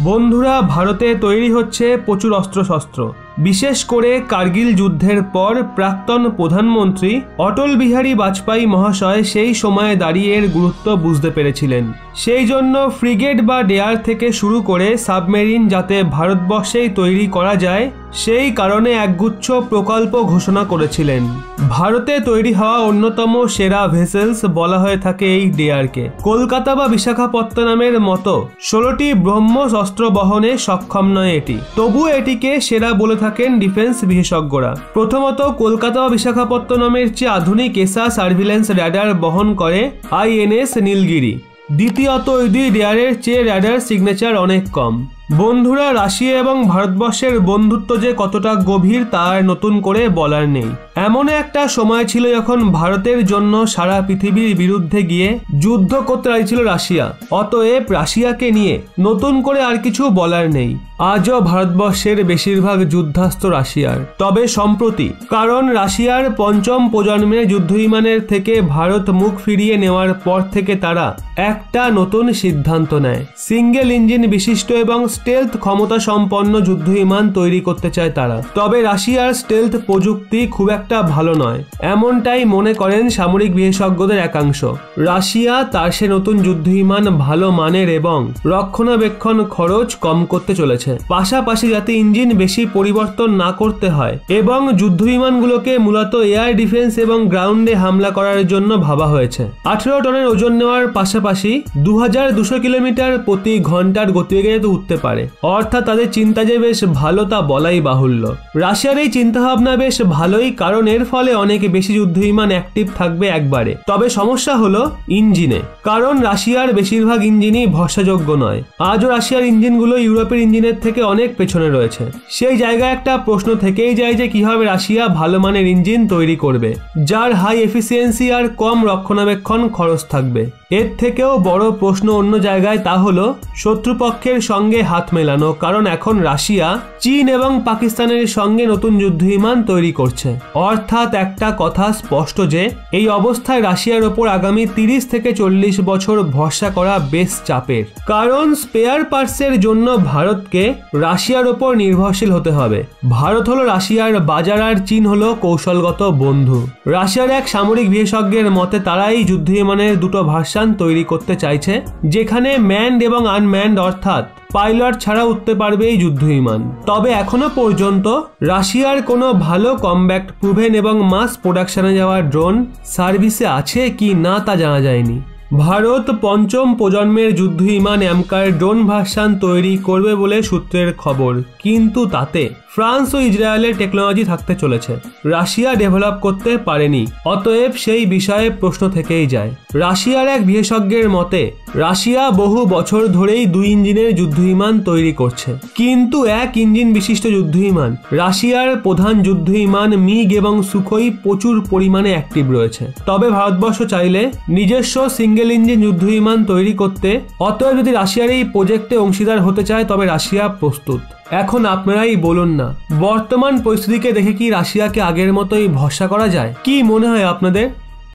বন্ধুরা, ভারতে তৈরি হচ্ছে প্রচুর অস্ত্রশস্ত্র। বিশেষ করে কার্গিল যুদ্ধের পর প্রাক্তন প্রধানমন্ত্রী অটল বিহারী বাজপেয়ী মহাশয় সেই সময়ে দাঁড়িয়ে এর গুরুত্ব বুঝতে পেরেছিলেন। সেই জন্য ফ্রিগেট বা ডেয়ার থেকে শুরু করে সাবমেরিন যাতে ভারতবর্ষেই তৈরি করা যায় সেই কারণে একগুচ্ছ প্রকল্প ঘোষণা করেছিলেন। ভারতে তৈরি হওয়া অন্যতম সেরা ভেসেলস বলা হয়ে থাকে এই ডেয়ারকে। কলকাতা বা বিশাখাপত্তনমের মতো 16টি ব্রহ্মস অস্ত্র বহনে সক্ষম নয় এটি, তবুও এটিকে সেরা বলে থাকেন ডিফেন্স বিশেষজ্ঞরা। প্রথমত, কলকাতা বা বিশাখাপত্তনমের চেয়ে আধুনিক এসা সার্ভিলেন্স র্যাডার বহন করে INS নীলগিরি। দ্বিতীয়ত, ওই দুই ডেয়ারের চেয়ে র্যাডার সিগনেচার অনেক কম। বন্ধুরা, রাশিয়া এবং ভারতবর্ষের বন্ধুত্ব যে কতটা গভীর তার নতুন করে বলার নেই। এমন একটা সময় ছিল যখন ভারতের জন্য সারা পৃথিবীর বিরুদ্ধে গিয়ে যুদ্ধ করতে চাইছিল রাশিয়া। অতএব রাশিয়াকে নিয়ে নতুন করে আর কিছু বলার নেই। আজও ভারতবর্ষের বেশিরভাগ যুদ্ধাস্ত্র রাশিয়ার। তবে সম্প্রতি কারণ রাশিয়ার পঞ্চম প্রজন্মের যুদ্ধবিমানের থেকে ভারত মুখ ফিরিয়ে নেওয়ার পর থেকে তারা একটা নতুন সিদ্ধান্ত নেয়। সিঙ্গেল ইঞ্জিন বিশিষ্ট এবং স্টেলথ ক্ষমতা সম্পন্ন যুদ্ধবিমান তৈরি করতে চায় তারা। তবে রাশিয়ার স্টেলথ প্রযুক্তি খুব একটা ভালো নয়, এমনটাই মনে করেন সামরিক বিশেষজ্ঞদের একাংশ। রাশিয়া তার সে নতুন যুদ্ধবিমান ভালো মানের এবং রক্ষণাবেক্ষণ খরচ কম করতে চলেছে। পাশাপাশি যাতে ইঞ্জিন বেশি পরিবর্তন না করতে হয় এবং যুদ্ধবিমানগুলোকে মূলত এয়ার ডিফেন্স এবং গ্রাউন্ডে হামলা করার জন্য ভাবা হয়েছে। 18 টনের ওজন নেওয়ার পাশাপাশি 2200 কিলোমিটার প্রতি ঘন্টার গতিবেগে উঠতে পারে। অর্থাৎ তাদের চিন্তা যে বেশ ভালো তা বলাই বাহুল্য। রাশিয়ার এই চিন্তাভাবনা বেশ ভালোই, কারণ এর ফলে অনেক বেশি যুদ্ধবিমান অ্যাক্টিভ থাকবে একবারে। তবে সমস্যা হলো ইঞ্জিনে, কারণ রাশিয়ার বেশিরভাগ ইঞ্জিনই ভরসাযোগ্য নয়। আজও রাশিয়ার ইঞ্জিনগুলো ইউরোপের ইঞ্জিনের থেকে অনেক পেছনে রয়েছে। সেই জায়গায় একটা প্রশ্ন থেকেই যায় যে কিভাবে রাশিয়া ভালো মানের ইঞ্জিন তৈরি করবে যার হাই এফিসিয়েন্সি আর কম রক্ষণাবেক্ষণ খরচ থাকবে। এর থেকেও বড় প্রশ্ন অন্য জায়গায়, তা হলো শত্রুপক্ষের সঙ্গে হাত মেলানো। কারণ এখন রাশিয়া চীন এবং পাকিস্তানের সঙ্গে নতুন যুদ্ধবিমান তৈরি করছে। অর্থাৎ একটা কথা স্পষ্ট যে এই অবস্থায় রাশিয়ার ওপর আগামী 30 থেকে 40 বছর ভরসা করা বেশ চাপের। কারণ স্পেয়ার পার্টসের জন্য ভারতকে রাশিয়ার ওপর নির্ভরশীল হতে হবে। ভারত হলো রাশিয়ার বাজার আর চীন হলো কৌশলগত বন্ধু। রাশিয়ার এক সামরিক বিশেষজ্ঞের মতে তারা এই যুদ্ধবিমানের দুটো ভার্সন তৈরি করতে চাইছে, যেখানে ম্যানড এবং আনম্যানড অর্থাৎ পাইলট ছাড়া উঠতে পারবে এই যুদ্ধবিমান। তবে এখনো পর্যন্ত রাশিয়ার কোনো ভালো কমব্যাক্ট প্রুভেন এবং মাস প্রোডাকশনে যাওয়া ড্রোন সার্ভিসে আছে কি না তা জানা যায়নি। ভারত পঞ্চম প্রজন্মের যুদ্ধবিমান অ্যামকার ড্রোন ভার্সন তৈরি করবে বলে সূত্রের খবর, কিন্তু তাতে ফ্রান্স ও ইসরায়েলের টেকনোলজি থাকতে চলেছে। রাশিয়া ডেভেলপ করতে পারেনি। অতএব সেই বিষয়ে প্রশ্ন থেকেই যায়। রাশিয়ার এক বিশেষজ্ঞের মতে রাশিয়া বহু বছর ধরেই 2 ইঞ্জিনের যুদ্ধবিমান তৈরি করছে, কিন্তু এক ইঞ্জিন বিশিষ্ট যুদ্ধবিমান রাশিয়ার প্রধান যুদ্ধবিমান মিগ এবং সুখোই প্রচুর পরিমাণে অ্যাক্টিভ রয়েছে। তবে ভারতবর্ষ চাইলে নিজস্ব সিঙ্গেল ইঞ্জিন যুদ্ধবিমান তৈরি করতে। অতএব যদি রাশিয়ার এই প্রজেক্টে অংশীদার হতে চায় তবে রাশিয়া প্রস্তুত। এখন আপনারাই বলুন না, বর্তমান পরিস্থিতিকে দেখে কি রাশিয়াকে আগের মতোই ভরসা করা যায়? কি মনে হয় আপনাদের?